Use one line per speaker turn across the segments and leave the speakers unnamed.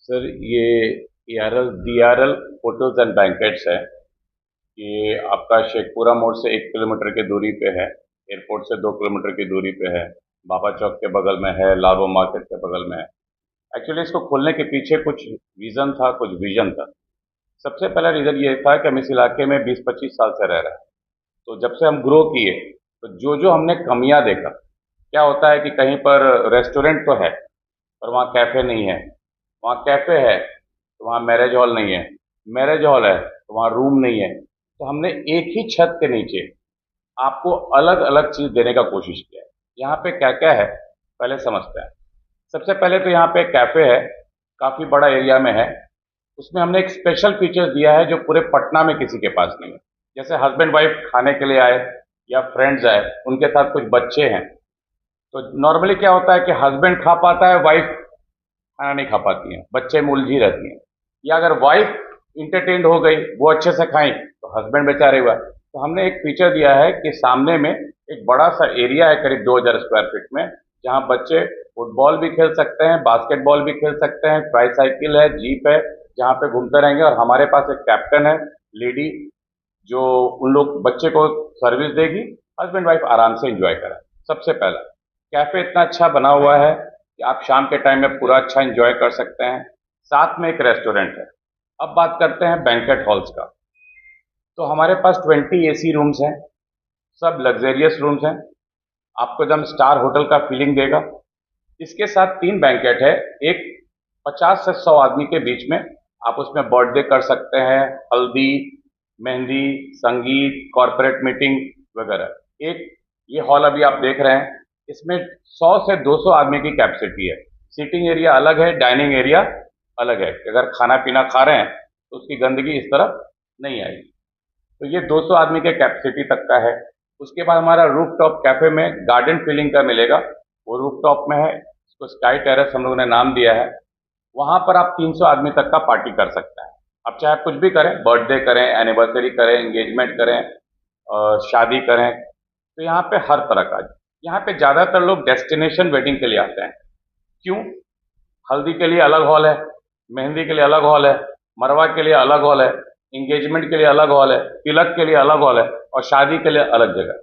Sir ये DRL hotels and बैंकेट्स है। ये आपका शेखपुरा मोड़ से 1 किलोमीटर की दूरी पे है। एयरपोर्ट से 2 किलोमीटर की दूरी पे है। बाबा चौक के बगल में है, लालबो मार्केट के बगल में है। एक्चुअली इसको खोलने के पीछे कुछ रीज़न था, कुछ विजन था। सबसे पहला रीज़न ये था कि हम इस इलाके में 20-25 साल से रह रहे हैं। तो जब से हम ग्रो किए, तो जो जो हमने कमियां देखा, क्या होता है कि कहीं पर रेस्टोरेंट तो है पर वहाँ कैफ़े नहीं है, वहाँ कैफ़े है तो वहाँ मैरिज हॉल नहीं है, मैरिज हॉल है तो वहाँ रूम नहीं है। तो हमने एक ही छत के नीचे आपको अलग अलग चीज़ देने का कोशिश किया है। यहाँ पे क्या क्या है पहले समझते हैं। सबसे पहले तो यहाँ पे कैफ़े है, काफ़ी बड़ा एरिया में है। उसमें हमने एक स्पेशल फीचर दिया है जो पूरे पटना में किसी के पास नहीं है। जैसे हस्बैंड वाइफ खाने के लिए आए या फ्रेंड्स आए, उनके साथ कुछ बच्चे हैं, तो नॉर्मली क्या होता है कि हस्बैंड खा पाता है, वाइफ खाना नहीं खा पाती हैं, बच्चे में उलझी रहती हैं। या अगर वाइफ इंटरटेन्ड हो गई, वो अच्छे से खाई, तो हस्बैंड बेचारे हुआ। तो हमने एक फीचर दिया है कि सामने में एक बड़ा सा एरिया है करीब 2000 स्क्वायर फीट में, जहाँ बच्चे फुटबॉल भी खेल सकते हैं, बास्केटबॉल भी खेल सकते हैं, ट्राईसाइकिल है, जीप है, जहाँ पे घूमते रहेंगे। और हमारे पास एक कैप्टन है, लेडी, जो उन लोग बच्चे को सर्विस देगी, हस्बैंड वाइफ आराम से एंजॉय करें। सबसे पहला कैफे इतना अच्छा बना हुआ है कि आप शाम के टाइम में पूरा अच्छा एंजॉय कर सकते हैं। साथ में एक रेस्टोरेंट है। अब बात करते हैं बैंकेट हॉल्स का। तो हमारे पास 20 AC रूम्स हैं, सब लग्जेरियस रूम्स हैं, आपको एकदम स्टार होटल का फीलिंग देगा। इसके साथ 3 बैंकेट है। एक 50 से 100 आदमी के बीच में, आप उसमें बर्थडे कर सकते हैं, हल्दी, मेहंदी, संगीत, कॉरपोरेट मीटिंग वगैरह। एक ये हॉल अभी आप देख रहे हैं, इसमें 100 से 200 आदमी की कैपेसिटी है। सीटिंग एरिया अलग है, डाइनिंग एरिया अलग है। अगर खाना पीना खा रहे हैं तो उसकी गंदगी इस तरफ नहीं आएगी। तो ये 200 आदमी के कैपेसिटी तक का है। उसके बाद हमारा रूफ टॉप कैफे में गार्डन फीलिंग का मिलेगा, वो रूफ टॉप में है, इसको स्काई टेरेस हम लोगों ने नाम दिया है। वहाँ पर आप 300 आदमी तक का पार्टी कर सकते हैं। आप चाहे कुछ भी करें, बर्थडे करें, एनिवर्सरी करें, एंगेजमेंट करें, शादी करें, तो यहाँ पे हर तरह का। यहाँ पे ज़्यादातर लोग डेस्टिनेशन वेडिंग के लिए आते हैं। क्यों? हल्दी के लिए अलग हॉल है, मेहंदी के लिए अलग हॉल है, मरवा के लिए अलग हॉल है, इंगेजमेंट के लिए अलग हॉल है, तिलक के लिए अलग हॉल है, और शादी के लिए अलग जगह।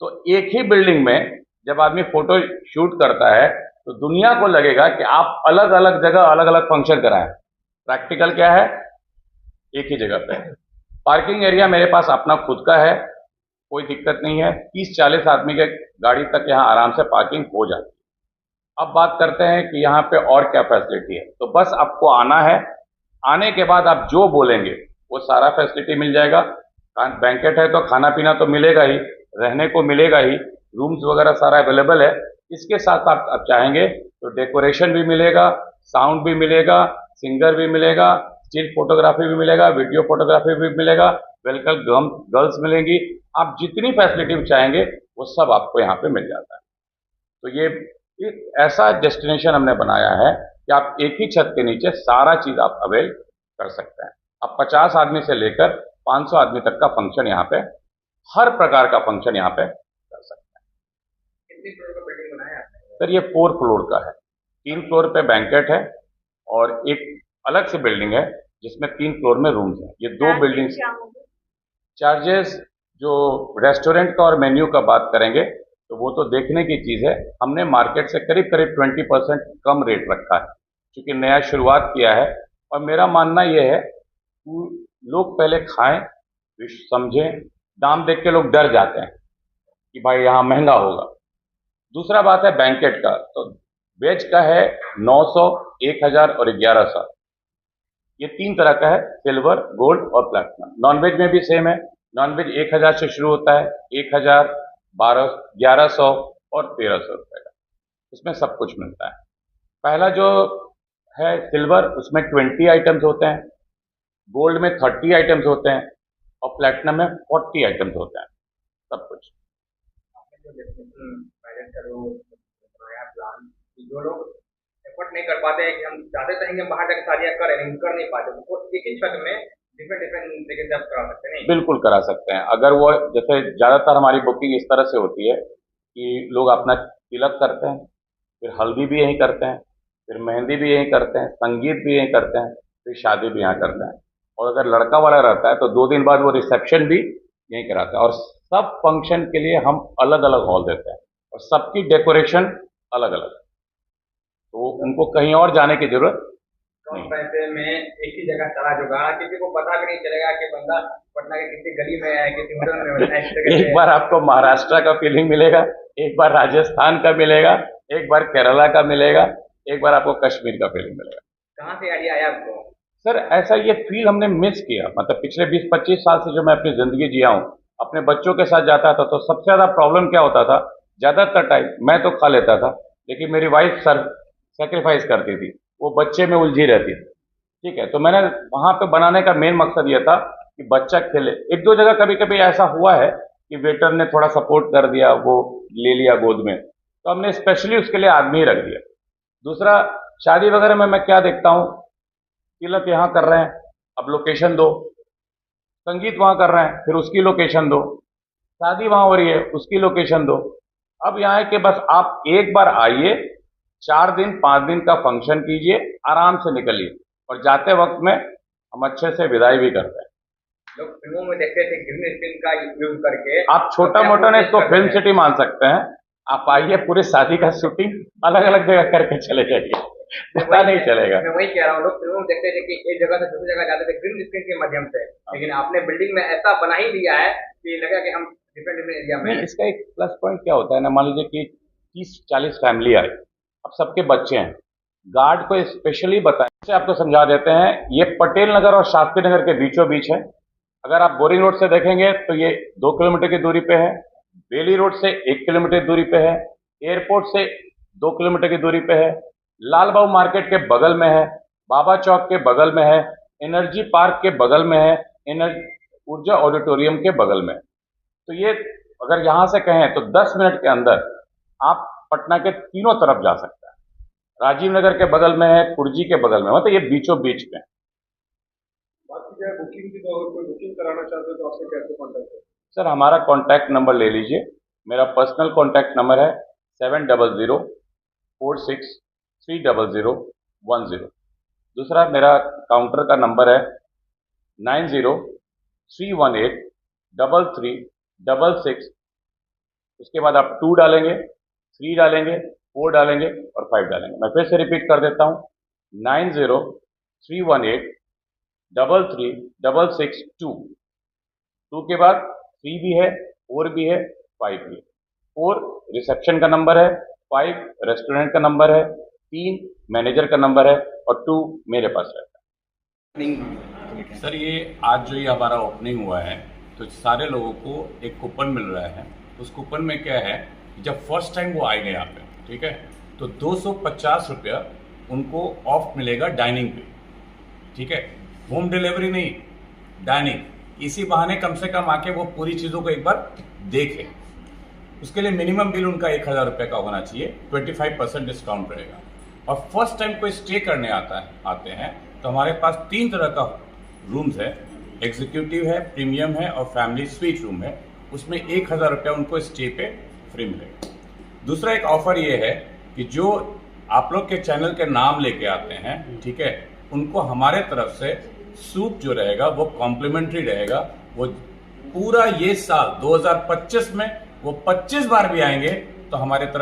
तो एक ही बिल्डिंग में जब आदमी फोटो शूट करता है, तो दुनिया को लगेगा कि आप अलग अलग जगह अलग अलग फंक्शन कराएं। प्रैक्टिकल क्या है? एक ही जगह पे। पार्किंग एरिया मेरे पास अपना खुद का है, कोई दिक्कत नहीं है। 30-40 आदमी के गाड़ी तक यहाँ आराम से पार्किंग हो जाती है। अब बात करते हैं कि यहाँ पे और क्या फैसिलिटी है। तो बस आपको आना है, आने के बाद आप जो बोलेंगे वो सारा फैसिलिटी मिल जाएगा। बैंकेट है तो खाना पीना तो मिलेगा ही, रहने को मिलेगा ही, रूम्स वगैरह सारा अवेलेबल है। इसके साथ आप चाहेंगे तो डेकोरेशन भी मिलेगा, साउंड भी मिलेगा, सिंगर भी मिलेगा, स्टिल फोटोग्राफी भी मिलेगा, वीडियो फोटोग्राफी भी मिलेगा, वेलकम गर्ल्स मिलेंगी। आप जितनी फैसिलिटी चाहेंगे वो सब आपको यहाँ पे मिल जाता है। तो ये एक ऐसा डेस्टिनेशन हमने बनाया है कि आप एक ही छत के नीचे सारा चीज आप अवेल कर सकते हैं। आप 50 आदमी से लेकर 500 आदमी तक का फंक्शन यहाँ पे, हर प्रकार का फंक्शन यहाँ पे कर सकते हैं।
कितनी फ्लोर का बिल्डिंग बनाया आपने?
सर ये 4 फ्लोर का है। 3 फ्लोर पे बैंकेट है और एक अलग से बिल्डिंग है जिसमें 3 फ्लोर में रूम्स हैं। ये दो बिल्डिंग्स। चार्जेस जो रेस्टोरेंट का और मेन्यू का बात करेंगे तो वो तो देखने की चीज़ है। हमने मार्केट से करीब करीब 20% कम रेट रखा है, क्योंकि नया शुरुआत किया है। और मेरा मानना ये है कि लोग पहले खाएं, फिर समझें। दाम देख के लोग डर जाते हैं कि भाई यहाँ महंगा होगा। दूसरा बात है बैंकेट का, तो वेज का है 900, 1000 और 1100। ये 3 तरह का है, सिल्वर, गोल्ड और प्लैटिनम। नॉनवेज में भी सेम है। नॉनवेज 1000 से शुरू होता है, 1000, 12, 1100 और 1300 रुपये का। इसमें सब कुछ मिलता है। पहला जो है सिल्वर, उसमें 20 आइटम्स होते हैं, गोल्ड में 30 आइटम्स होते हैं और प्लैटिनम में 40 आइटम्स होते हैं, सब कुछ।
आपने जो डेस्टिनेशन मैनेज का जो बनाया प्लान, कि जो लोग एफर्ट नहीं कर पाते हैं कि हम चाहते तो हैं कि हम बाहर जाकर शादियाँ करें लेकिन कर नहीं पाते, तो वो एक ही छत में डिफरेंट डिफरेंट तरीके से आप करा सकते हैं नहीं?
बिल्कुल करा सकते हैं। अगर वो, जैसे ज़्यादातर हमारी बुकिंग इस तरह से होती है कि लोग अपना तिलक करते हैं, फिर हल्दी भी यहीं करते हैं, फिर मेहंदी भी यहीं करते हैं, संगीत भी यहीं करते हैं, फिर शादी भी यहाँ करते हैं। और अगर लड़का वाला रहता है तो 2 दिन बाद वो रिसेप्शन भी यहीं कराते हैं। और सब फंक्शन के लिए हम अलग अलग हॉल देते हैं और सबकी डेकोरेशन अलग अलग, तो उनको कहीं और जाने की जरूरत
कम
नहीं।
पैसे में एक ही जगह सारा जुगाड़, किसी को पता भी नहीं चलेगा कि बंदा पटना के किसी गली में है, किसी होटल में है, इस जगह
एक
पे
बार आपको महाराष्ट्र का फीलिंग मिलेगा, एक बार राजस्थान का मिलेगा, एक बार केरला का मिलेगा, एक बार आपको कश्मीर का फीलिंग मिलेगा।
कहाँ से आइडिया आया आपको?
सर ऐसा ये फील हमने मिस किया, मतलब पिछले 20-25 साल से जो मैं अपनी जिंदगी जिया हूँ, अपने बच्चों के साथ जाता था तो सबसे ज्यादा प्रॉब्लम क्या होता था, ज्यादातर टाइम मैं तो खा लेता था लेकिन मेरी वाइफ सर सेक्रीफाइस करती थी, वो बच्चे में उलझी रहती थी। ठीक है, तो मैंने वहां पे बनाने का मेन मकसद ये था कि बच्चा खेले। एक दो जगह कभी कभी ऐसा हुआ है कि वेटर ने थोड़ा सपोर्ट कर दिया, वो ले लिया गोद में, तो हमने स्पेशली उसके लिए आदमी ही रख दिया। दूसरा, शादी वगैरह में मैं क्या देखता हूँ, तिलक यहाँ कर रहे हैं, अब लोकेशन दो, संगीत वहां कर रहे हैं, फिर उसकी लोकेशन दो, शादी वहां हो रही है, उसकी लोकेशन दो। अब यहाँ है कि बस आप एक बार आइए, 4 दिन 5 दिन का फंक्शन कीजिए, आराम से निकलिए, और जाते वक्त में हम अच्छे से विदाई भी करते हैं।
लोग फिल्मों में देखते थे ग्रीन स्क्रीन का यूज करके,
आप छोटा मोटा ने इसको फिल्म सिटी मान सकते हैं। आप आइए, पूरी शादी का शूटिंग अलग अलग जगह करके चले जाइए, पता नहीं चलेगा।
मैं वही कह रहा हूँ, लोग फिल्मों में देखते थे कि एक जगह से दूसरी जगह जाते थे ग्रीन स्क्रीन के माध्यम से, लेकिन आपने बिल्डिंग में ऐसा बना ही दिया है कि लगा कि हम डिफरेंट डिफरेंट एरिया में।
नहीं, इसका एक प्लस पॉइंट क्या होता है ना, मान लीजिए कि 30-40 फैमिली आई, अब सबके बच्चे हैं, गार्ड को स्पेशली बताएं, से आपको समझा देते हैं, ये पटेल नगर और शास्त्री नगर के बीचों बीच है। अगर आप बोरिंग रोड से देखेंगे तो ये 2 किलोमीटर की दूरी पे है, बेली रोड से 1 किलोमीटर की दूरी पे है, एयरपोर्ट से 2 किलोमीटर की दूरी पे है, लाल बाबू मार्केट के बगल में है, बाबा चौक के बगल में है, एनर्जी पार्क के बगल में है, ऊर्जा ऑडिटोरियम के बगल में है। तो ये अगर यहाँ से कहें तो 10 मिनट के अंदर आप पटना के तीनों तरफ जा सकते हैं। राजीव नगर के बगल में है, कुर्जी के बगल में, मतलब ये बीचों बीच में।
बात की जाए बुकिंग की, तो अगर कोई बुकिंग कराना चाहते हो तो आपसे कैसे कॉन्टैक्ट करें?
सर हमारा कॉन्टैक्ट नंबर ले लीजिए, मेरा पर्सनल कॉन्टैक्ट नंबर है 7004630010। दूसरा मेरा काउंटर का नंबर है 90318336। उसके बाद आप 2 डालेंगे, 3 डालेंगे, 4 डालेंगे और 5 डालेंगे। मैं फिर से रिपीट कर देता हूँ, 9031833662। 2 के बाद 3 भी है, 4 भी है, 5 भी है। 4 रिसेप्शन का नंबर है, 5 रेस्टोरेंट का नंबर है, 3 मैनेजर का नंबर है और 2 मेरे पास रहता है। सर ये आज जो ये हमारा ओपनिंग हुआ है तो सारे लोगों को एक कूपन मिल रहा है। उस कूपन में क्या है, जब फर्स्ट टाइम वो आएंगे यहाँ पे, ठीक है, तो 250 रुपया उनको ऑफ मिलेगा डाइनिंग पे, ठीक है, होम डिलीवरी नहीं, डाइनिंग। इसी बहाने कम से कम आके वो पूरी चीज़ों को एक बार देखें। उसके लिए मिनिमम बिल उनका 1000 रुपये का होना चाहिए, 25% डिस्काउंट रहेगा। और फर्स्ट टाइम कोई स्टे करने आते हैं तो हमारे पास 3 तरह का रूम्स है, एग्जीक्यूटिव है, प्रीमियम है और फैमिली स्वीट रूम है। उसमें 1000 रुपया उनको स्टे पे फ्री मिलेगा। दूसरा एक ऑफर ये है कि जो आप लोग के चैनल के नाम लेके आते हैं, ठीक है, उनको हमारे तरफ से सूप जो रहेगा वो कॉम्प्लीमेंट्री रहेगा। वो पूरा ये साल 2025 में वो 25 बार भी आएंगे तो हमारे तरफ